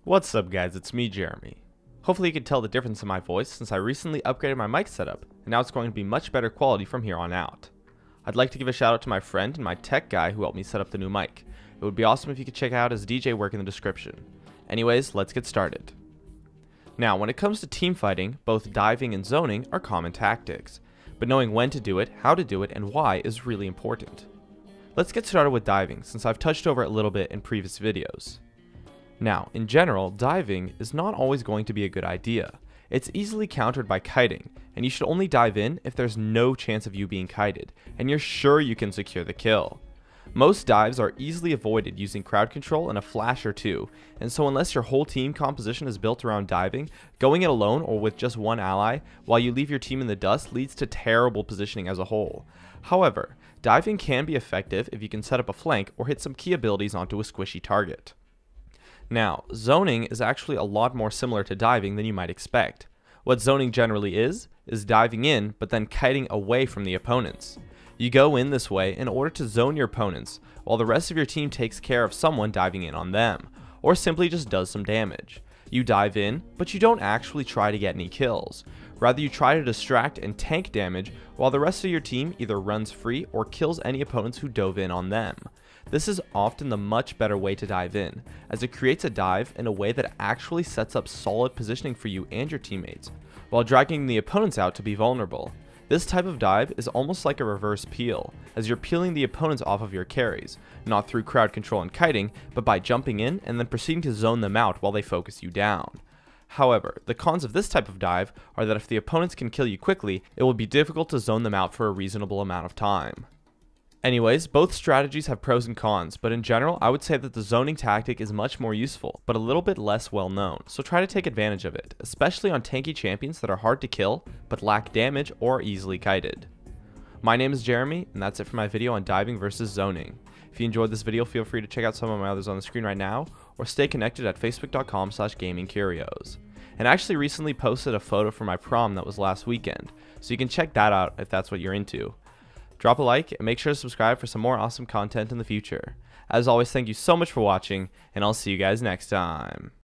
What's up guys, it's me Jeremy. Hopefully you can tell the difference in my voice since I recently upgraded my mic setup and now it's going to be much better quality from here on out. I'd like to give a shout out to my friend and my tech guy who helped me set up the new mic. It would be awesome if you could check out his DJ work in the description. Anyways, let's get started. Now when it comes to team fighting, both diving and zoning are common tactics, but knowing when to do it, how to do it, and why is really important. Let's get started with diving since I've touched over it a little bit in previous videos. Now, in general, diving is not always going to be a good idea. It's easily countered by kiting, and you should only dive in if there's no chance of you being kited, and you're sure you can secure the kill. Most dives are easily avoided using crowd control and a flash or two, and so unless your whole team composition is built around diving, going it alone or with just one ally while you leave your team in the dust leads to terrible positioning as a whole. However, diving can be effective if you can set up a flank or hit some key abilities onto a squishy target. Now, zoning is actually a lot more similar to diving than you might expect. What zoning generally is diving in, but then kiting away from the opponents. You go in this way in order to zone your opponents, while the rest of your team takes care of someone diving in on them, or simply just does some damage. You dive in, but you don't actually try to get any kills. Rather, you try to distract and tank damage, while the rest of your team either runs free or kills any opponents who dove in on them. This is often the much better way to dive in, as it creates a dive in a way that actually sets up solid positioning for you and your teammates, while dragging the opponents out to be vulnerable. This type of dive is almost like a reverse peel, as you're peeling the opponents off of your carries, not through crowd control and kiting, but by jumping in and then proceeding to zone them out while they focus you down. However, the cons of this type of dive are that if the opponents can kill you quickly, it will be difficult to zone them out for a reasonable amount of time. Anyways, both strategies have pros and cons, but in general, I would say that the zoning tactic is much more useful, but a little bit less well known, so try to take advantage of it, especially on tanky champions that are hard to kill, but lack damage or are easily kited. My name is Jeremy, and that's it for my video on diving versus zoning. If you enjoyed this video, feel free to check out some of my others on the screen right now, or stay connected at facebook.com/gamingcurios. And I actually recently posted a photo for my prom that was last weekend, so you can check that out if that's what you're into. Drop a like and make sure to subscribe for some more awesome content in the future. As always, thank you so much for watching, and I'll see you guys next time.